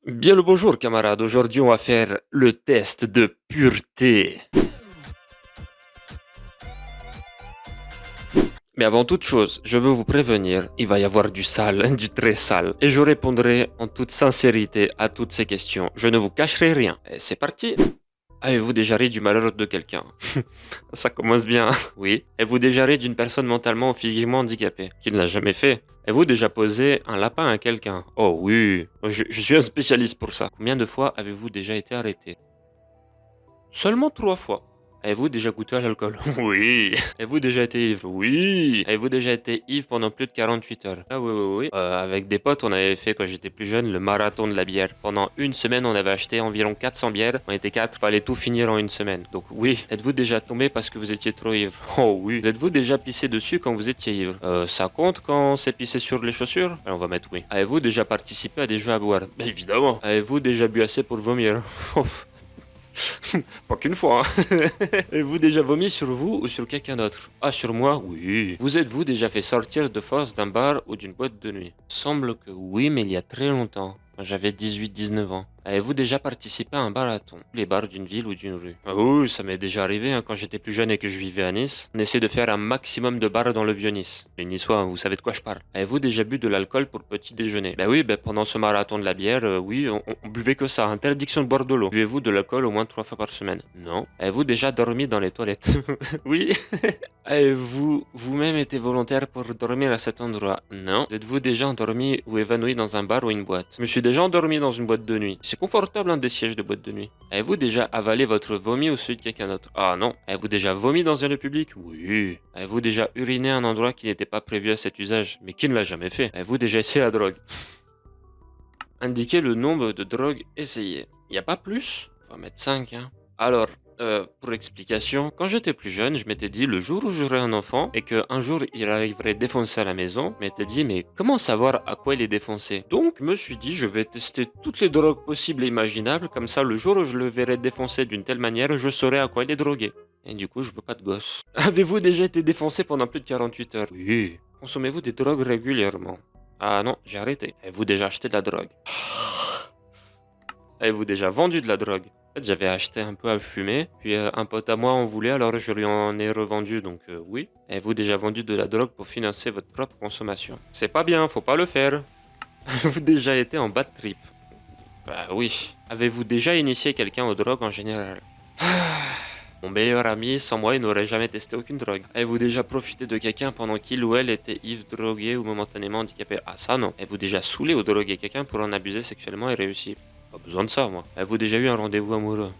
Bien le bonjour camarades, aujourd'hui on va faire le test de pureté. Mais avant toute chose, je veux vous prévenir, il va y avoir du sale, du très sale, et je répondrai en toute sincérité à toutes ces questions. Je ne vous cacherai rien. Et c'est parti. Avez-vous déjà ri du malheur de quelqu'un? Ça commence bien. Oui. Avez-vous déjà ri d'une personne mentalement ou physiquement handicapée? Qui ne l'a jamais fait? Avez-vous déjà posé un lapin à quelqu'un? Oh oui, je suis un spécialiste pour ça. Combien de fois avez-vous déjà été arrêté? Seulement 3 fois. Avez-vous déjà goûté à l'alcool? Oui. Avez-vous déjà été ivre? Oui. Avez-vous déjà été ivre pendant plus de 48 heures? Ah oui, oui, oui. Avec des potes, on avait fait, quand j'étais plus jeune, le marathon de la bière. Pendant une semaine, on avait acheté environ 400 bières. On était 4, fallait tout finir en une semaine. Donc oui. Êtes-vous déjà tombé parce que vous étiez trop ivre? Oh oui. Êtes-vous déjà pissé dessus quand vous étiez ivre? Ça compte quand c'est pissé sur les chaussures? Alors, on va mettre oui. Avez-vous déjà participé à des jeux à boire? Ben évidemment. Avez-vous déjà bu assez pour vomir? Pas qu'une fois, hein. Avez-vous déjà vomi sur vous ou sur quelqu'un d'autre? Ah, sur moi? Oui. Vous êtes-vous déjà fait sortir de force d'un bar ou d'une boîte de nuit? Semble que oui, mais il y a très longtemps, quand j'avais 18-19 ans. Avez-vous déjà participé à un marathon? Les bars d'une ville ou d'une rue? Ah oui, ça m'est déjà arrivé hein, quand j'étais plus jeune et que je vivais à Nice. On essaie de faire un maximum de bars dans le vieux Nice. Les Niçois, hein, vous savez de quoi je parle. Avez-vous déjà bu de l'alcool pour petit déjeuner? Ben oui, pendant ce marathon de la bière, oui, on buvait que ça. Interdiction de boire de l'eau. Buvez-vous de l'alcool au moins 3 fois par semaine? Non. Avez-vous déjà dormi dans les toilettes? Oui. Avez-vous vous-même été volontaire pour dormir à cet endroit? Non. Êtes-vous déjà endormi ou évanoui dans un bar ou une boîte? Je me suis déjà endormi dans une boîte de nuit. C'est confortable, hein, des sièges de boîte de nuit. Avez-vous déjà avalé votre vomi ou celui de quelqu'un d'autre? Ah non. Avez-vous déjà vomi dans un lieu public? Oui. Avez-vous déjà uriné à un endroit qui n'était pas prévu à cet usage? Mais qui ne l'a jamais fait? Avez-vous déjà essayé la drogue? Indiquez le nombre de drogues essayées. Il n'y a pas plus? On va mettre 5, hein. Alors, pour explication, quand j'étais plus jeune, je m'étais dit le jour où j'aurai un enfant et qu'un jour il arriverait défoncé à la maison, je m'étais dit mais comment savoir à quoi il est défoncé? Donc je me suis dit je vais tester toutes les drogues possibles et imaginables, comme ça le jour où je le verrai défoncé d'une telle manière, je saurai à quoi il est drogué. Et du coup je veux pas de gosse. Avez-vous déjà été défoncé pendant plus de 48 heures? Oui. Consommez-vous des drogues régulièrement? Ah non, j'ai arrêté. Avez-vous déjà acheté de la drogue? Avez-vous déjà vendu de la drogue? En fait, j'avais acheté un peu à fumer, puis un pote à moi en voulait, alors je lui en ai revendu, donc oui. Avez-vous déjà vendu de la drogue pour financer votre propre consommation? C'est pas bien, faut pas le faire. Avez-vous déjà été en bad trip? Bah oui. Avez-vous déjà initié quelqu'un aux drogues en général? Mon meilleur ami, sans moi, il n'aurait jamais testé aucune drogue. Avez-vous déjà profité de quelqu'un pendant qu'il ou elle était ivre, drogué ou momentanément handicapé? Ah ça non. Avez-vous déjà saoulé ou drogué quelqu'un pour en abuser sexuellement et réussi? Pas besoin de ça, moi. Avez-vous déjà eu un rendez-vous amoureux?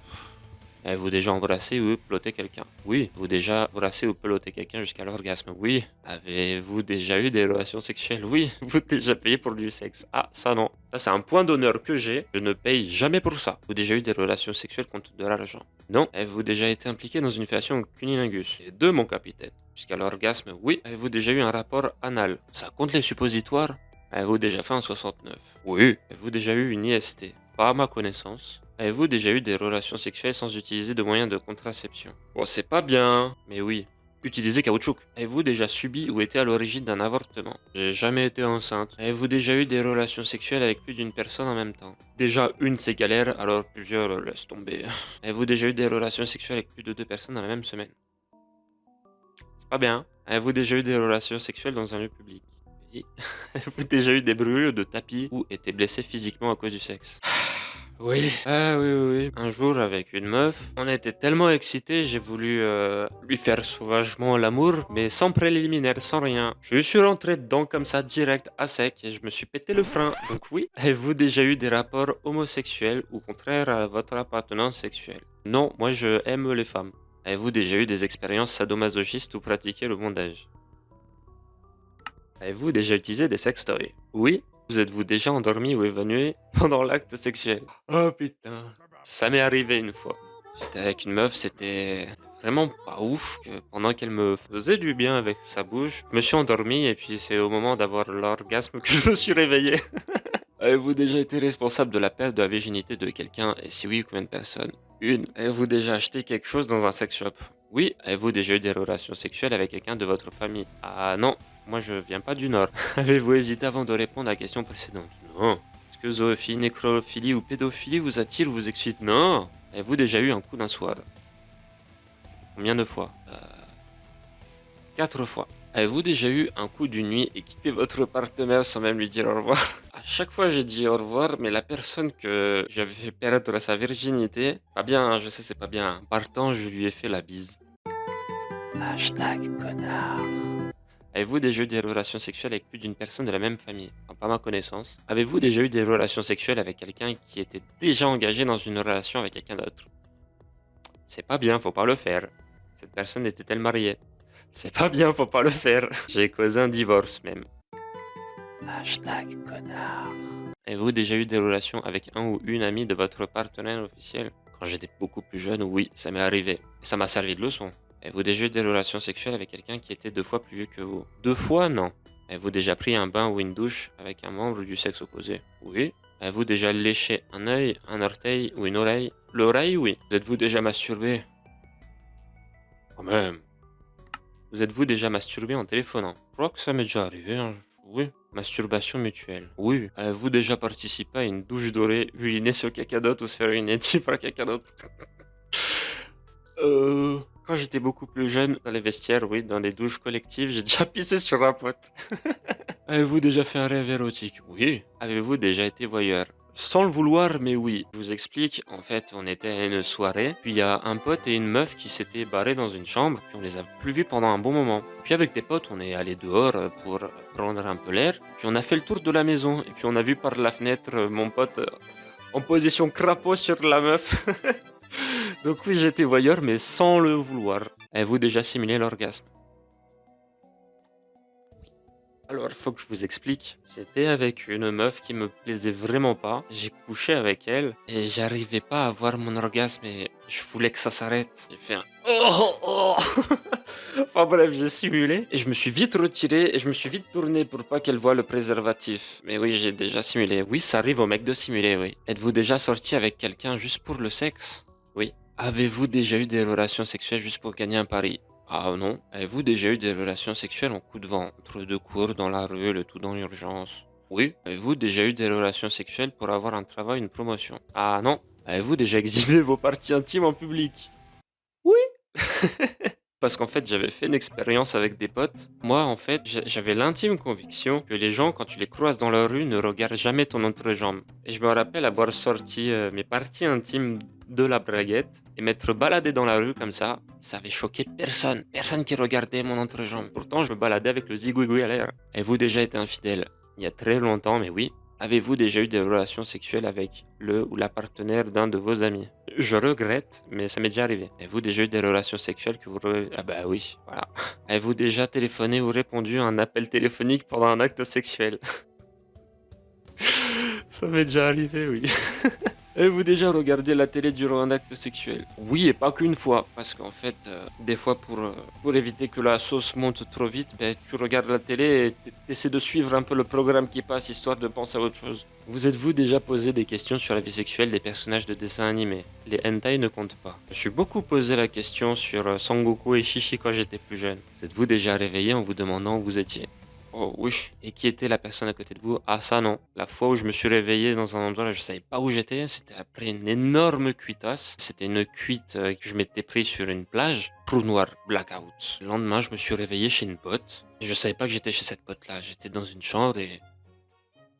Avez-vous déjà embrassé ou peloté quelqu'un? Oui. Avez-vous déjà embrassé ou peloté quelqu'un jusqu'à l'orgasme? Oui. Avez-vous déjà eu des relations sexuelles? Oui. Vous déjà payé pour du sexe? Ah, ça non. Ça, c'est un point d'honneur que j'ai. Je ne paye jamais pour ça. Avez-vous déjà eu des relations sexuelles contre de l'argent? Non. Avez-vous déjà été impliqué dans une fellation cunilingus? Les deux, mon capitaine. Jusqu'à l'orgasme? Oui. Avez-vous déjà eu un rapport anal? Ça compte les suppositoires? Avez-vous déjà fait un 69? Oui. Avez-vous déjà eu une IST? Pas à ma connaissance. Avez-vous déjà eu des relations sexuelles sans utiliser de moyens de contraception? Bon, c'est pas bien, mais oui. Utilisez caoutchouc. Avez-vous déjà subi ou été à l'origine d'un avortement? J'ai jamais été enceinte. Avez-vous déjà eu des relations sexuelles avec plus d'une personne en même temps? Déjà une, c'est galère, alors plusieurs, laisse tomber. Avez-vous déjà eu des relations sexuelles avec plus de deux personnes dans la même semaine? C'est pas bien. Avez-vous déjà eu des relations sexuelles dans un lieu public? Oui. Avez-vous déjà eu des brûlures de tapis ou été blessé physiquement à cause du sexe? Oui. Ah oui, oui, oui. Un jour, avec une meuf, on était tellement excités, j'ai voulu lui faire sauvagement l'amour, mais sans préliminaire, sans rien. Je suis rentré dedans comme ça, direct, à sec, et je me suis pété le frein. Donc oui. Avez-vous déjà eu des rapports homosexuels ou contraires à votre appartenance sexuelle? Non, moi je aime les femmes. Avez-vous déjà eu des expériences sadomasochistes ou pratiqué le bondage? Avez-vous déjà utilisé des sextoys? Oui. Vous êtes-vous déjà endormi ou évanoui pendant l'acte sexuel? Oh putain. Ça m'est arrivé une fois. J'étais avec une meuf, c'était vraiment pas ouf que pendant qu'elle me faisait du bien avec sa bouche, je me suis endormi et puis c'est au moment d'avoir l'orgasme que je me suis réveillé. Avez-vous déjà été responsable de la perte de la virginité de quelqu'un et si oui, combien de personnes? Une. Avez-vous déjà acheté quelque chose dans un sex shop? Oui. Avez-vous déjà eu des relations sexuelles avec quelqu'un de votre famille? Ah non, moi je viens pas du Nord. Avez-vous hésité avant de répondre à la question précédente? Non. Est-ce que zoophilie, nécrophilie ou pédophilie vous attire ou vous excite? Non. Avez-vous déjà eu un coup d'un soir? Combien de fois? 4 fois. Avez-vous déjà eu un coup d'une nuit et quitté votre partenaire sans même lui dire au revoir? À chaque fois, j'ai dit au revoir, mais la personne que j'avais fait perdre sa virginité, pas bien, hein, je sais, c'est pas bien. En partant, je lui ai fait la bise. Hashtag connard. Avez-vous déjà eu des relations sexuelles avec plus d'une personne de la même famille? Enfin, pas ma connaissance. Avez-vous déjà eu des relations sexuelles avec quelqu'un qui était déjà engagé dans une relation avec quelqu'un d'autre? C'est pas bien, faut pas le faire. Cette personne était-elle mariée? C'est pas bien, faut pas le faire. J'ai causé un divorce même. Hashtag connard. Avez-vous déjà eu des relations avec un ou une amie de votre partenaire officiel? Quand j'étais beaucoup plus jeune, oui, ça m'est arrivé. Et ça m'a servi de leçon. Avez-vous déjà eu des relations sexuelles avec quelqu'un qui était 2 fois plus vieux que vous? 2 fois, non. Avez-vous déjà pris un bain ou une douche avec un membre du sexe opposé? Oui. Avez-vous déjà léché un œil, un orteil ou une oreille? L'oreille, oui. Vous êtes-vous déjà masturbé? Quand même. Vous êtes-vous déjà masturbé en téléphonant? Je crois que ça m'est déjà arrivé, hein. Oui. Masturbation mutuelle. Oui. Avez-vous déjà participé à une douche dorée, uriner sur quelqu'un d'autre ou se faire uriner dessus par quelqu'un d'autre? Quand j'étais beaucoup plus jeune, dans les vestiaires, oui, dans les douches collectives, j'ai déjà pissé sur un pote. Avez-vous déjà fait un rêve érotique? Oui. Avez-vous déjà été voyeur? Sans le vouloir, mais oui. Je vous explique, en fait, on était à une soirée, puis il y a un pote et une meuf qui s'étaient barrés dans une chambre, puis on les a plus vus pendant un bon moment. Puis avec des potes, on est allé dehors pour prendre un peu l'air, puis on a fait le tour de la maison, et puis on a vu par la fenêtre mon pote en position crapaud sur la meuf. Donc oui, j'étais voyeur, mais sans le vouloir. Avez-vous déjà simulé l'orgasme? Alors, faut que je vous explique. J'étais avec une meuf qui me plaisait vraiment pas. J'ai couché avec elle et j'arrivais pas à avoir mon orgasme et je voulais que ça s'arrête. J'ai fait un oh, oh. Enfin bref, j'ai simulé et je me suis vite retiré et je me suis vite tourné pour pas qu'elle voie le préservatif. Mais oui, j'ai déjà simulé. Oui, ça arrive aux mecs de simuler, oui. Êtes-vous déjà sorti avec quelqu'un juste pour le sexe? Oui. Avez-vous déjà eu des relations sexuelles juste pour gagner un pari? Ah non. Avez-vous déjà eu des relations sexuelles en coup de vent, entre deux cours, dans la rue, le tout dans l'urgence? Oui. Avez-vous déjà eu des relations sexuelles pour avoir un travail, une promotion? Ah non. Avez-vous déjà exhibé vos parties intimes en public? Oui. Parce qu'en fait, j'avais fait une expérience avec des potes. Moi, en fait, j'avais l'intime conviction que les gens, quand tu les croises dans la rue, ne regardent jamais ton entrejambe. Et je me rappelle avoir sorti mes parties intimes de la braguette et m'être baladé dans la rue comme ça. Ça avait choqué personne. Personne qui regardait mon entrejambe. Pourtant, je me baladais avec le zigouigoui à l'air. Avez-vous déjà été infidèle? Il y a très longtemps, mais oui. Avez-vous déjà eu des relations sexuelles avec le ou la partenaire d'un de vos amis? Je regrette, mais ça m'est déjà arrivé. Avez-vous déjà eu des relations sexuelles que vous... Ah bah oui, voilà. Avez-vous déjà téléphoné ou répondu à un appel téléphonique pendant un acte sexuel? Ça m'est déjà arrivé, oui. Avez-vous déjà regardé la télé durant un acte sexuel? Oui, et pas qu'une fois, parce qu'en fait, des fois, pour éviter que la sauce monte trop vite, ben, tu regardes la télé et t'essaies de suivre un peu le programme qui passe, histoire de penser à autre chose. Vous êtes-vous déjà posé des questions sur la vie sexuelle des personnages de dessins animés? Les hentai ne comptent pas. Je me suis beaucoup posé la question sur Sangoku et Shishi quand j'étais plus jeune. Vous êtes-vous déjà réveillé en vous demandant où vous étiez? Oh oui. Et qui était la personne à côté de vous? Ah ça non. La fois où je me suis réveillé dans un endroit là, je savais pas où j'étais, c'était après une énorme cuitasse. C'était une cuite que je m'étais pris sur une plage. Trou noir, blackout. Le lendemain, je me suis réveillé chez une pote. Et je savais pas que j'étais chez cette pote là. J'étais dans une chambre et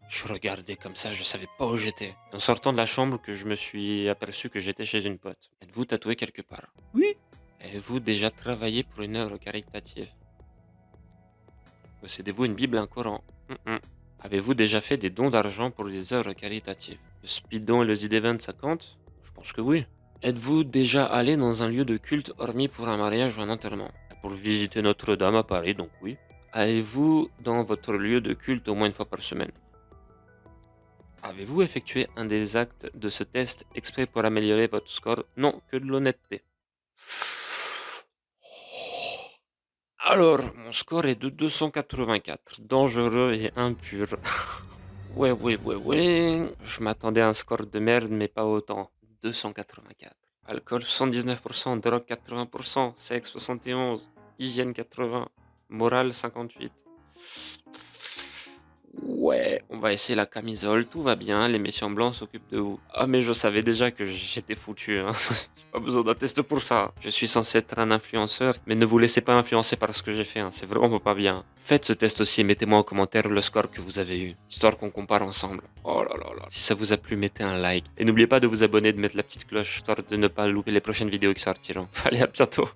je regardais comme ça, je savais pas où j'étais. En sortant de la chambre que je me suis aperçu que j'étais chez une pote. Êtes-vous tatoué quelque part? Oui. Avez-vous déjà travaillé pour une œuvre caritative? Possédez-vous une Bible et un Coran? Avez-vous déjà fait des dons d'argent pour des œuvres caritatives? Le speedon et le Z-Event, ça compte? Je pense que oui. Êtes-vous déjà allé dans un lieu de culte hormis pour un mariage ou un enterrement? Pour visiter Notre-Dame à Paris, donc oui. Allez-vous dans votre lieu de culte au moins une fois par semaine? Avez-vous effectué un des actes de ce test exprès pour améliorer votre score? Non, que de l'honnêteté. Alors, mon score est de 284, dangereux et impur. Ouais. Je m'attendais à un score de merde, mais pas autant. 284. Alcool 79%, drogue 80%, sexe 71, hygiène 80, morale 58. Ouais, on va essayer la camisole, tout va bien, les méchants blancs s'occupent de vous. Ah mais je savais déjà que j'étais foutu, hein. J'ai pas besoin d'un test pour ça. Je suis censé être un influenceur, mais ne vous laissez pas influencer par ce que j'ai fait, hein. C'est vraiment pas bien. Faites ce test aussi et mettez-moi en commentaire le score que vous avez eu, histoire qu'on compare ensemble. Oh là là là. Si ça vous a plu, mettez un like. Et n'oubliez pas de vous abonner, de mettre la petite cloche, histoire de ne pas louper les prochaines vidéos qui sortiront. Allez, à bientôt.